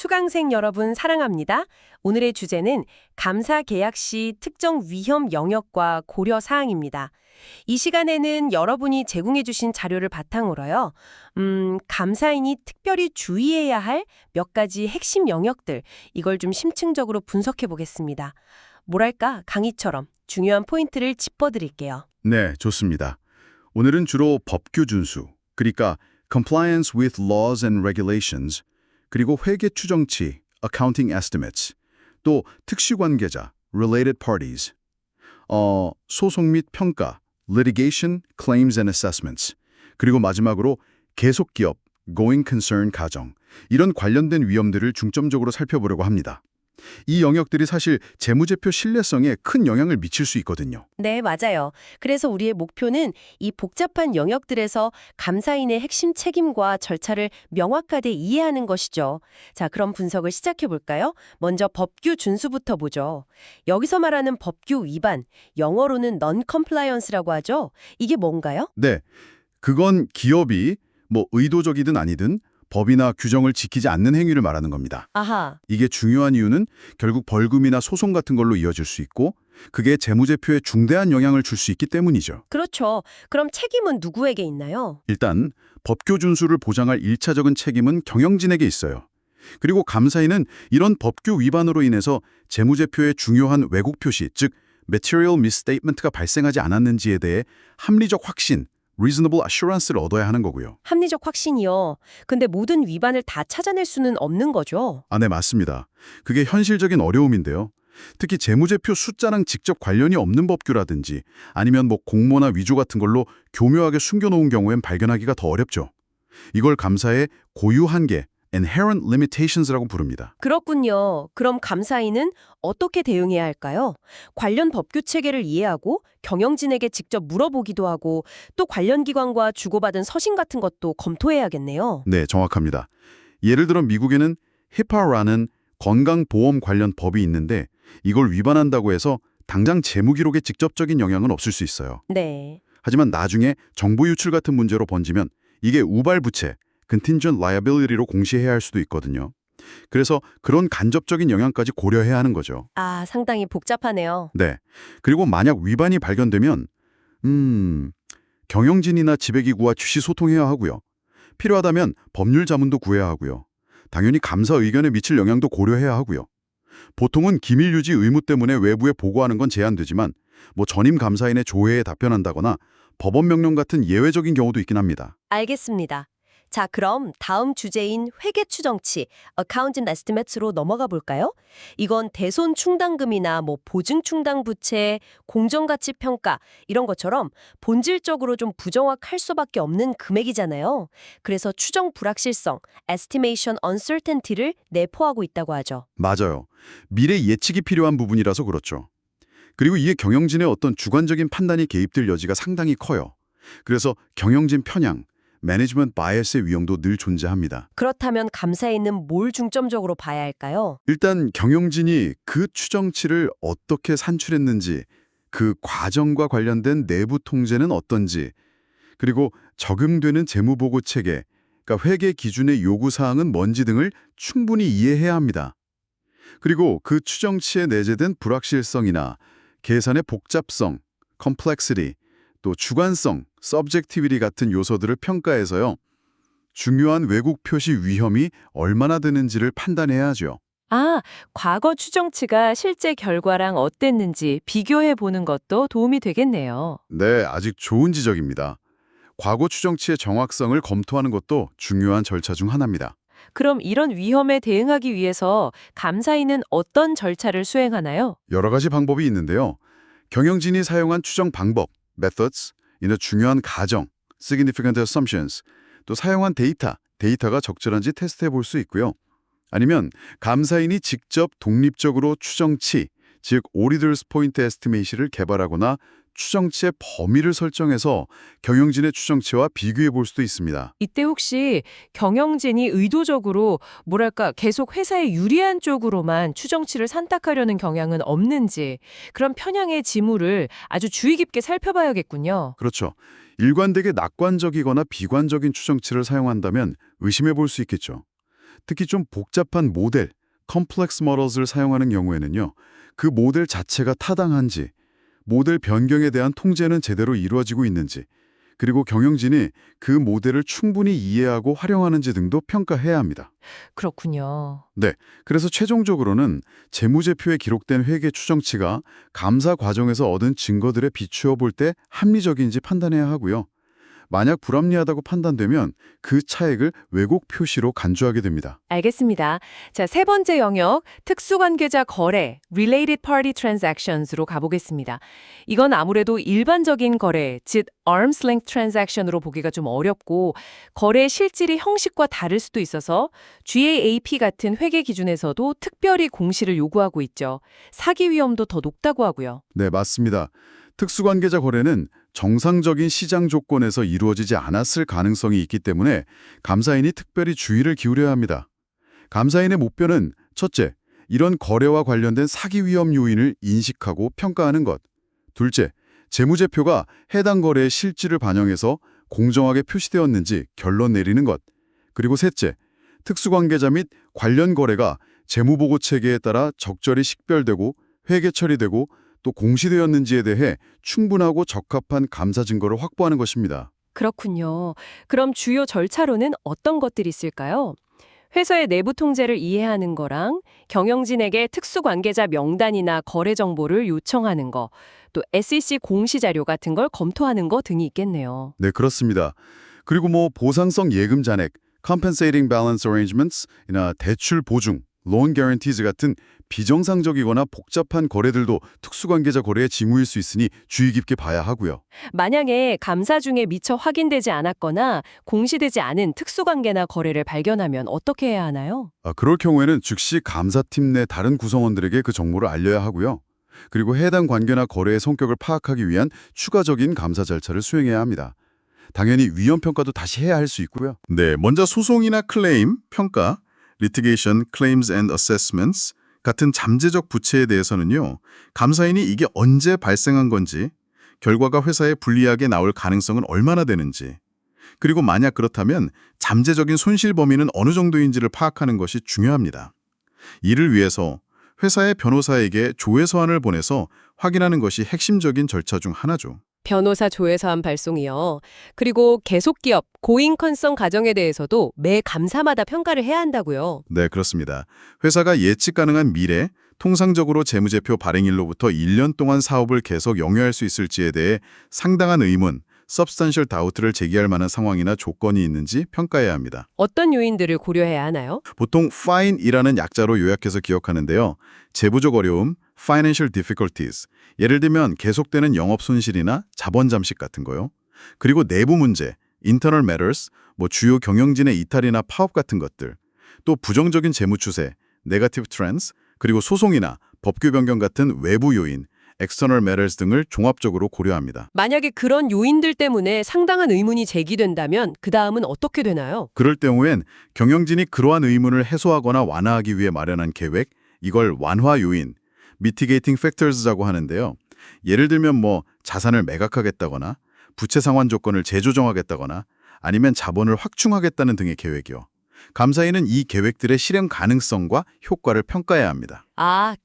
수강생 여러분 사랑합니다. 오늘의 주제는 감사 계약 시 특정 위험 영역과 고려 사항입니다. 이 시간에는 여러분이 제공해 주신 자료를 바탕으로요. 감사인이 특별히 주의해야 할 몇 가지 핵심 영역들, 이걸 좀 심층적으로 분석해 보겠습니다. 뭐랄까, 강의처럼 중요한 포인트를 짚어드릴게요. 네, 좋습니다. 오늘은 주로 법규 준수, 그러니까 compliance with laws and regulations, 그리고 회계 추정치, accounting estimates, 또 특수관계자, related parties, 소송 및 평가, litigation, claims and assessments, 그리고 마지막으로 계속기업, going concern 가정, 이런 관련된 위험들을 중점적으로 살펴보려고 합니다. 이 영역들이 사실 재무제표 신뢰성에 큰 영향을 미칠 수 있거든요. 네, 맞아요. 그래서 우리의 목표는 이 복잡한 영역들에서 감사인의 핵심 책임과 절차를 명확하게 이해하는 것이죠. 자, 그럼 분석을 시작해 볼까요? 먼저 법규 준수부터 보죠. 여기서 말하는 법규 위반, 영어로는 non-compliance라고 하죠. 이게 뭔가요? 네, 그건 기업이 의도적이든 아니든 법이나 규정을 지키지 않는 행위를 말하는 겁니다. 아하. 이게 중요한 이유는 결국 벌금이나 소송 같은 걸로 이어질 수 있고 그게 재무제표에 중대한 영향을 줄 수 있기 때문이죠. 그렇죠. 그럼 책임은 누구에게 있나요? 일단 법규 준수를 보장할 1차적인 책임은 경영진에게 있어요. 그리고 감사인은 이런 법규 위반으로 인해서 재무제표에 중요한 왜곡 표시, 즉 material misstatement가 발생하지 않았는지에 대해 합리적 확신, reasonable assurance를 얻어야 하는 거고요. 합리적 확신이요. 근데 모든 위반을 다 찾아낼 수는 없는 거죠. 네, 맞습니다. 그게 현실적인 어려움인데요. 특히 재무제표 숫자랑 직접 관련이 없는 법규라든지 아니면 공모나 위조 같은 걸로 교묘하게 숨겨놓은 경우엔 발견하기가 더 어렵죠. 이걸 감사의 고유 한계, inherent limitations라고 부릅니다. 그렇군요. 그럼 감사인은 어떻게 대응해야 할까요? 관련 법규 체계를 이해하고 경영진에게 직접 물어보기도 하고 또 관련 기관과 주고받은 서신 같은 것도 검토해야겠네요. 네, 정확합니다. 예를 들어 미국에는 HIPAA라는 건강보험 관련 법이 있는데 이걸 위반한다고 해서 당장 재무기록에 직접적인 영향은 없을 수 있어요. 네. 하지만 나중에 정보 유출 같은 문제로 번지면 이게 우발부채, contingent liability로 공시해야 할 수도 있거든요. 그래서 그런 간접적인 영향까지 고려해야 하는 거죠. 아, 상당히 복잡하네요. 네. 그리고 만약 위반이 발견되면 경영진이나 지배기구와 즉시 소통해야 하고요. 필요하다면 법률 자문도 구해야 하고요. 당연히 감사 의견에 미칠 영향도 고려해야 하고요. 보통은 기밀 유지 의무 때문에 외부에 보고하는 건 제한되지만 전임 감사인의 조회에 답변한다거나 법원 명령 같은 예외적인 경우도 있긴 합니다. 알겠습니다. 자, 그럼 다음 주제인 회계 추정치, accounting estimates로 넘어가 볼까요? 이건 대손 충당금이나 보증 충당 부채, 공정가치 평가 이런 것처럼 본질적으로 좀 부정확할 수밖에 없는 금액이잖아요. 그래서 추정 불확실성, estimation uncertainty를 내포하고 있다고 하죠. 맞아요. 미래 예측이 필요한 부분이라서 그렇죠. 그리고 이게 경영진의 어떤 주관적인 판단이 개입될 여지가 상당히 커요. 그래서 경영진 편향, 매니지먼트 바이어스의 위험도 늘 존재합니다. 그렇다면 감사에는 뭘 중점적으로 봐야 할까요? 일단 경영진이 그 추정치를 어떻게 산출했는지, 그 과정과 관련된 내부 통제는 어떤지, 그리고 적용되는 재무보고 체계, 그러니까 회계 기준의 요구사항은 뭔지 등을 충분히 이해해야 합니다. 그리고 그 추정치에 내재된 불확실성이나 계산의 복잡성, complexity, 또 주관성, subjectivity 같은 요소들을 평가해서요. 중요한 왜곡 표시 위험이 얼마나 되는지를 판단해야 하죠. 아, 과거 추정치가 실제 결과랑 어땠는지 비교해 보는 것도 도움이 되겠네요. 네, 아직 좋은 지적입니다. 과거 추정치의 정확성을 검토하는 것도 중요한 절차 중 하나입니다. 그럼 이런 위험에 대응하기 위해서 감사인은 어떤 절차를 수행하나요? 여러 가지 방법이 있는데요. 경영진이 사용한 추정 방법, methods, 이는 중요한 가정, significant assumptions, 또 사용한 데이터가 적절한지 테스트해 볼 수 있고요. 아니면 감사인이 직접 독립적으로 추정치, 즉 Auditor's Point Estimate를 개발하거나 추정치의 범위를 설정해서 경영진의 추정치와 비교해 볼 수도 있습니다. 이때 혹시 경영진이 의도적으로 계속 회사에 유리한 쪽으로만 추정치를 산탁하려는 경향은 없는지 그런 편향의 징후를 아주 주의 깊게 살펴봐야겠군요. 그렇죠. 일관되게 낙관적이거나 비관적인 추정치를 사용한다면 의심해 볼 수 있겠죠. 특히 좀 복잡한 모델, 컴플렉스 모델을 사용하는 경우에는요. 그 모델 자체가 타당한지, 모델 변경에 대한 통제는 제대로 이루어지고 있는지, 그리고 경영진이 그 모델을 충분히 이해하고 활용하는지 등도 평가해야 합니다. 그렇군요. 네, 그래서 최종적으로는 재무제표에 기록된 회계 추정치가 감사 과정에서 얻은 증거들에 비추어 볼 때 합리적인지 판단해야 하고요. 만약 불합리하다고 판단되면 그 차액을 왜곡 표시로 간주하게 됩니다. 알겠습니다. 자, 세 번째 영역, 특수관계자 거래, related party transactions로 가보겠습니다. 이건 아무래도 일반적인 거래, 즉 arm's length transaction으로 보기가 좀 어렵고 거래 실질이 형식과 다를 수도 있어서 GAAP 같은 회계 기준에서도 특별히 공시를 요구하고 있죠. 사기 위험도 더 높다고 하고요. 네, 맞습니다. 특수관계자 거래는 정상적인 시장 조건에서 이루어지지 않았을 가능성이 있기 때문에 감사인이 특별히 주의를 기울여야 합니다. 감사인의 목표는 첫째, 이런 거래와 관련된 사기 위험 요인을 인식하고 평가하는 것. 둘째, 재무제표가 해당 거래의 실질을 반영해서 공정하게 표시되었는지 결론 내리는 것. 그리고 셋째, 특수관계자 및 관련 거래가 재무보고 체계에 따라 적절히 식별되고 회계 처리되고 또 공시되었는지에 대해 충분하고 적합한 감사 증거를 확보하는 것입니다. 그렇군요. 그럼 주요 절차로는 어떤 것들이 있을까요? 회사의 내부 통제를 이해하는 거랑 경영진에게 특수관계자 명단이나 거래 정보를 요청하는 거, 또 SEC 공시 자료 같은 걸 검토하는 거 등이 있겠네요. 네, 그렇습니다. 그리고 보상성 예금 잔액, compensating balance arrangements이나 대출 보증, loan guarantees 같은 비정상적이거나 복잡한 거래들도 특수관계자 거래의 징후일 수 있으니 주의 깊게 봐야 하고요. 만약에 감사 중에 미처 확인되지 않았거나 공시되지 않은 특수관계나 거래를 발견하면 어떻게 해야 하나요? 그럴 경우에는 즉시 감사팀 내 다른 구성원들에게 그 정보를 알려야 하고요. 그리고 해당 관계나 거래의 성격을 파악하기 위한 추가적인 감사 절차를 수행해야 합니다. 당연히 위험 평가도 다시 해야 할 수 있고요. 네, 먼저 소송이나 클레임, 평가, litigation, claims and assessments 같은 잠재적 부채에 대해서는요. 감사인이 이게 언제 발생한 건지, 결과가 회사에 불리하게 나올 가능성은 얼마나 되는지, 그리고 만약 그렇다면 잠재적인 손실 범위는 어느 정도인지를 파악하는 것이 중요합니다. 이를 위해서 회사의 변호사에게 조회서안을 보내서 확인하는 것이 핵심적인 절차 중 하나죠. 변호사 조회서안 발송이요. 그리고 계속기업, 고잉컨선 가정에 대해서도 매 감사마다 평가를 해야 한다고요. 네, 그렇습니다. 회사가 예측 가능한 미래, 통상적으로 재무제표 발행일로부터 1년 동안 사업을 계속 영위할 수 있을지에 대해 상당한 의문, substantial doubt를 제기할 만한 상황이나 조건이 있는지 평가해야 합니다. 어떤 요인들을 고려해야 하나요? 보통 fine이라는 약자로 요약해서 기억하는데요. 재무적 어려움, financial difficulties, 예를 들면 계속되는 영업 손실이나 자본 잠식 같은 거요. 그리고 내부 문제, internal matters, 주요 경영진의 이탈이나 파업 같은 것들, 또 부정적인 재무 추세, negative trends, 그리고 소송이나 법규 변경 같은 외부 요인, external matters 등을 종합적으로 고려합니다. 만약에 그런 요인들 때문에 상당한 의문이 제기된다면 그 다음은 어떻게 되나요? 그럴 경우엔 경영진이 그러한 의문을 해소하거나 완화하기 위해 마련한 계획, 이걸 완화 요인, mitigating factors라고 하는데요. 예를 들면 자산을 매각하겠다거나 부채 상환 조건을 재조정하겠다거나 아니면 자본을 확충하겠다는 등의 계획이요. 감사인은 이 계획들의 실행 가능성과 효과를 평가해야 합니다.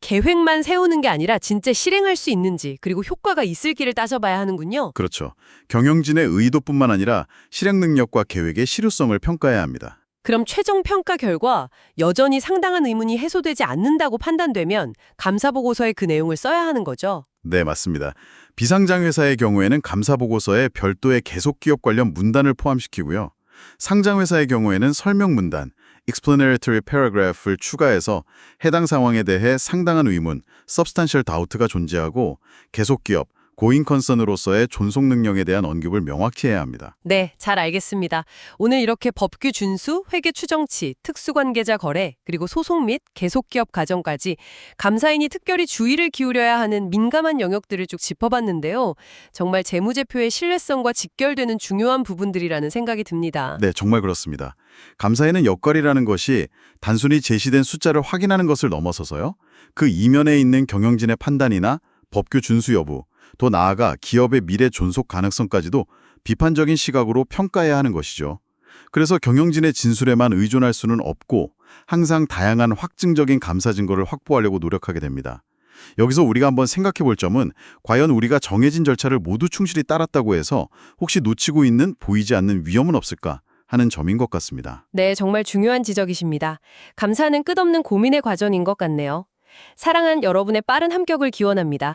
계획만 세우는 게 아니라 진짜 실행할 수 있는지 그리고 효과가 있을지를 따져봐야 하는군요. 그렇죠. 경영진의 의도뿐만 아니라 실행 능력과 계획의 실효성을 평가해야 합니다. 그럼 최종 평가 결과 여전히 상당한 의문이 해소되지 않는다고 판단되면 감사보고서에 그 내용을 써야 하는 거죠. 네, 맞습니다. 비상장 회사의 경우에는 감사보고서에 별도의 계속기업 관련 문단을 포함시키고요. 상장회사의 경우에는 설명 문단, explanatory paragraph를 추가해서 해당 상황에 대해 상당한 의문, substantial doubt가 존재하고 계속기업, 고잉컨선으로서의 존속 능력에 대한 언급을 명확히 해야 합니다. 네, 잘 알겠습니다. 오늘 이렇게 법규 준수, 회계 추정치, 특수관계자 거래, 그리고 소송 및 계속기업 과정까지 감사인이 특별히 주의를 기울여야 하는 민감한 영역들을 쭉 짚어봤는데요. 정말 재무제표의 신뢰성과 직결되는 중요한 부분들이라는 생각이 듭니다. 네, 정말 그렇습니다. 감사인은 역할이라는 것이 단순히 제시된 숫자를 확인하는 것을 넘어서서요. 그 이면에 있는 경영진의 판단이나 법규 준수 여부, 더 나아가 기업의 미래 존속 가능성까지도 비판적인 시각으로 평가해야 하는 것이죠. 그래서 경영진의 진술에만 의존할 수는 없고 항상 다양한 확증적인 감사 증거를 확보하려고 노력하게 됩니다. 여기서 우리가 한번 생각해 볼 점은 과연 우리가 정해진 절차를 모두 충실히 따랐다고 해서 혹시 놓치고 있는 보이지 않는 위험은 없을까 하는 점인 것 같습니다. 네, 정말 중요한 지적이십니다. 감사는 끝없는 고민의 과정인 것 같네요. 사랑한 여러분의 빠른 합격을 기원합니다.